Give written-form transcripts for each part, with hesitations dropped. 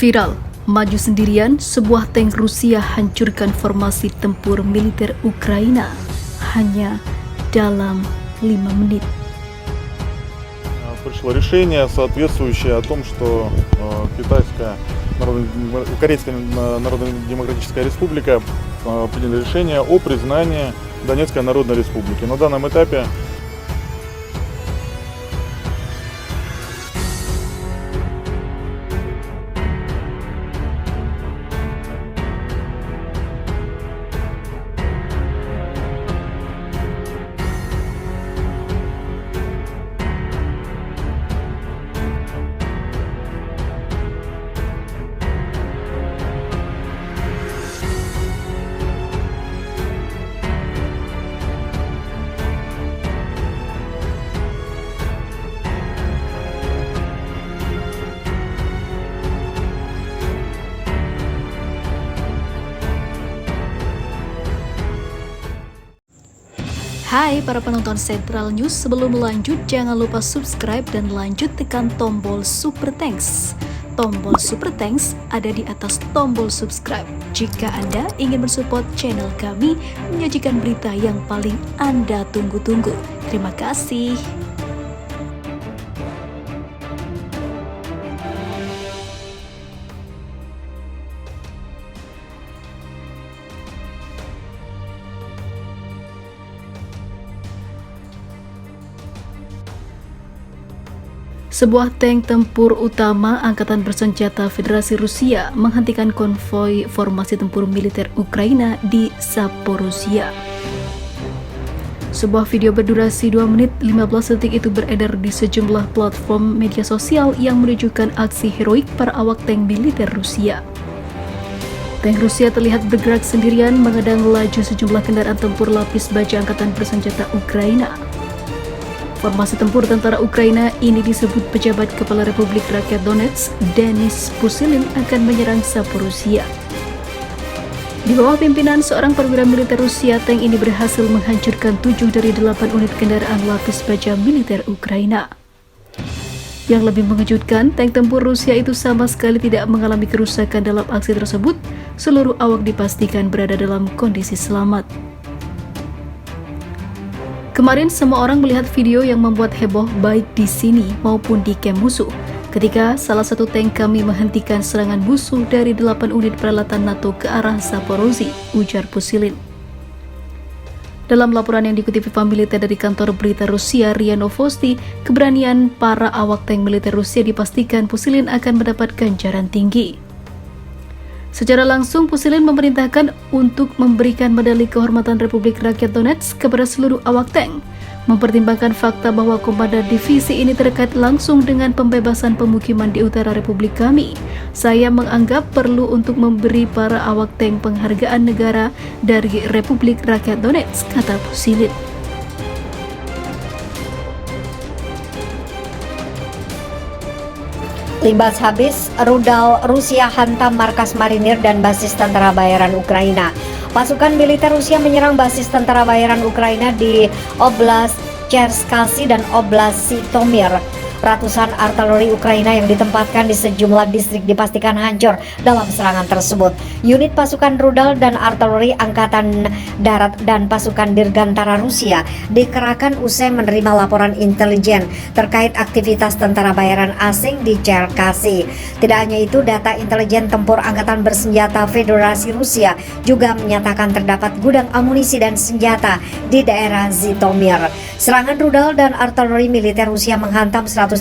Viral, maju sendirian, sebuah tank Rusia hancurkan formasi tempur militer Ukraina hanya dalam 5 menit. Пришло решение соответствующее о том, что Корейская Народно-Демократическая Республика приняли решение о признании Донецкой Народной Республики. На данном этапе Hai para penonton Sentral News, sebelum lanjut jangan lupa subscribe dan lanjut tekan tombol Super Thanks. Tombol Super Thanks ada di atas tombol subscribe. Jika Anda ingin mensupport channel kami menyajikan berita yang paling Anda tunggu-tunggu. Terima kasih. Sebuah tank tempur utama Angkatan Bersenjata Federasi Rusia menghentikan konvoi formasi tempur militer Ukraina di Zaporizhia. Sebuah video berdurasi 2 menit 15 detik itu beredar di sejumlah platform media sosial yang menunjukkan aksi heroik para awak tank militer Rusia. Tank Rusia terlihat bergerak sendirian menghadang laju sejumlah kendaraan tempur lapis baja Angkatan Bersenjata Ukraina. Formasi tempur tentara Ukraina ini disebut pejabat Kepala Republik Rakyat Donetsk, Denis Pushilin, akan menyerang Zaporizhia. Di bawah pimpinan seorang perwira militer Rusia, tank ini berhasil menghancurkan 7 dari 8 unit kendaraan lapis baja militer Ukraina. Yang lebih mengejutkan, tank tempur Rusia itu sama sekali tidak mengalami kerusakan dalam aksi tersebut. Seluruh awak dipastikan berada dalam kondisi selamat. Kemarin semua orang melihat video yang membuat heboh baik di sini maupun di kamp musuh ketika salah satu tank kami menghentikan serangan musuh dari 8 unit peralatan NATO ke arah Zaporozhye, ujar Pushilin. Dalam laporan yang dikutip Viva Militer dari kantor berita Rusia RIA Novosti, keberanian para awak tank militer Rusia dipastikan Pushilin akan mendapat ganjaran tinggi. Secara langsung, Pushilin memerintahkan untuk memberikan medali kehormatan Republik Rakyat Donetsk kepada seluruh awak tank, mempertimbangkan fakta bahwa komandan divisi ini terkait langsung dengan pembebasan pemukiman di utara Republik kami. Saya menganggap perlu untuk memberi para awak tank penghargaan negara dari Republik Rakyat Donetsk, kata Pushilin. Limbas habis, rudal Rusia hantam markas marinir dan basis tentara bayaran Ukraina. Pasukan militer Rusia menyerang basis tentara bayaran Ukraina di Oblast Cherkasy dan Oblast Zhytomyr. Ratusan artileri Ukraina yang ditempatkan di sejumlah distrik dipastikan hancur dalam serangan tersebut. Unit pasukan rudal dan artileri Angkatan Darat dan pasukan Dirgantara Rusia dikerahkan usai menerima laporan intelijen terkait aktivitas tentara bayaran asing di Cherkasy. Tidak hanya itu, data intelijen tempur Angkatan Bersenjata Federasi Rusia juga menyatakan terdapat gudang amunisi dan senjata di daerah Zhytomyr. Serangan rudal dan artileri militer Rusia menghantam 113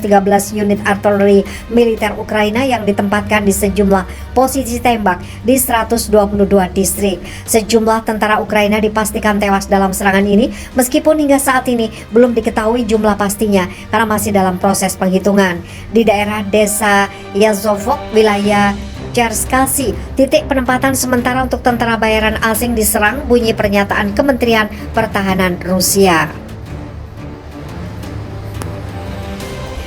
unit artileri militer Ukraina yang ditempatkan di sejumlah posisi tembak di 122 distrik. Sejumlah tentara Ukraina dipastikan tewas dalam serangan ini, meskipun hingga saat ini belum diketahui jumlah pastinya karena masih dalam proses penghitungan. Di daerah desa Yazovok, wilayah Cherkasy, titik penempatan sementara untuk tentara bayaran asing diserang, bunyi pernyataan Kementerian Pertahanan Rusia.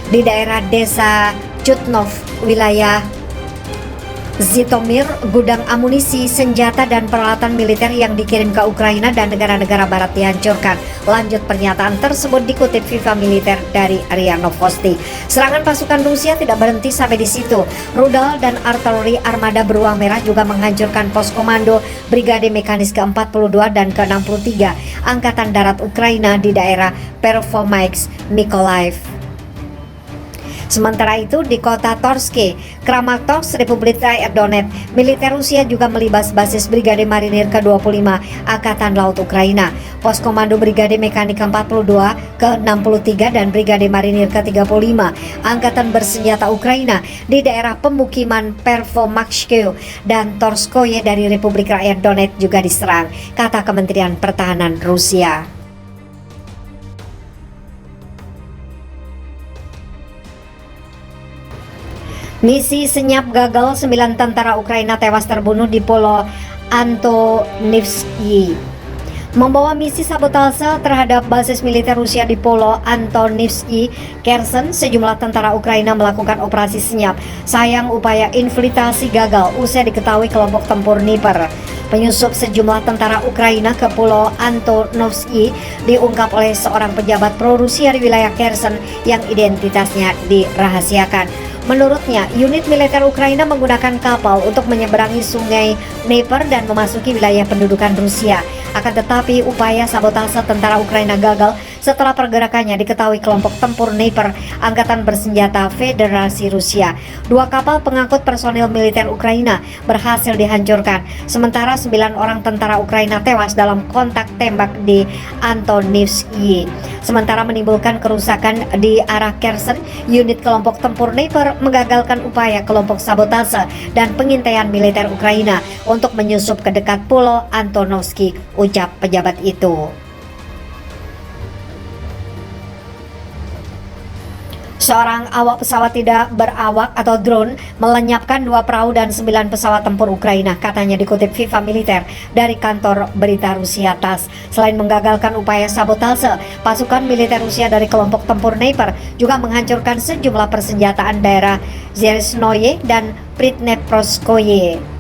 Di daerah desa Chutnov, wilayah Zhytomyr, gudang amunisi, senjata, dan peralatan militer yang dikirim ke Ukraina dan negara-negara barat dihancurkan. Lanjut pernyataan tersebut dikutip Viva Militer dari RIA Novosti. Serangan pasukan Rusia tidak berhenti sampai di situ. Rudal dan artileri armada beruang merah juga menghancurkan pos komando Brigade Mekanis ke-42 dan ke-63 Angkatan Darat Ukraina di daerah Pervomaisk, Mykolaiv. Sementara itu di kota Torske, Kramatorsk, Republik Rakyat Donetsk, militer Rusia juga melibas basis Brigade Marinir ke-25 Angkatan Laut Ukraina, pos komando Brigade Mekanik ke-42, ke-63 dan Brigade Marinir ke-35 Angkatan Bersenjata Ukraina di daerah pemukiman Pervomaisk dan Torskoye dari Republik Rakyat Donetsk juga diserang, kata Kementerian Pertahanan Rusia. Misi senyap gagal, 9 tentara Ukraina tewas terbunuh di Pulau Antonivsky. Membawa misi sabotase terhadap basis militer Rusia di Pulau Antonivsky, Kherson, sejumlah tentara Ukraina melakukan operasi senyap. Sayang upaya infiltrasi gagal usai diketahui kelompok tempur Dnipro penyusup sejumlah tentara Ukraina ke Pulau Antonovsky diungkap oleh seorang pejabat pro-Rusia di wilayah Kherson yang identitasnya dirahasiakan. Menurutnya, unit militer Ukraina menggunakan kapal untuk menyeberangi sungai Dnipro dan memasuki wilayah pendudukan Rusia. Akan tetapi, upaya sabotase tentara Ukraina gagal setelah pergerakannya diketahui kelompok tempur Dnipro Angkatan Bersenjata Federasi Rusia. 2 kapal pengangkut personil militer Ukraina berhasil dihancurkan, sementara 9 orang tentara Ukraina tewas dalam kontak tembak di Antonivsky. Sementara menimbulkan kerusakan di arah Kherson, unit kelompok tempur Dnipro mengagalkan upaya kelompok sabotase dan pengintaian militer Ukraina untuk menyusup ke dekat Pulau Antonovsky, ucap pejabat itu. Seorang awak pesawat tidak berawak atau drone melenyapkan 2 perahu dan 9 pesawat tempur Ukraina, katanya dikutip Viva Militer dari kantor berita Rusia TASS. Selain menggagalkan upaya sabotase, pasukan militer Rusia dari kelompok tempur Dnipro juga menghancurkan sejumlah persenjataan daerah Zhytomyr dan Pridneprovskoye.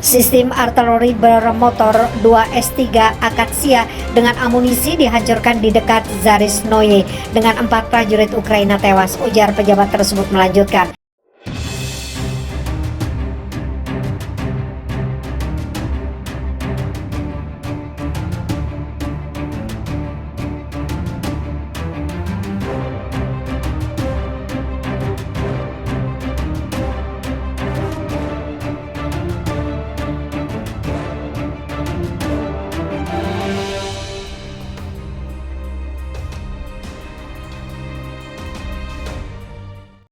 Sistem artileri bermotor 2S3 Akatsia dengan amunisi dihancurkan di dekat Zhytomyr dengan 4 prajurit Ukraina tewas, ujar pejabat tersebut melanjutkan.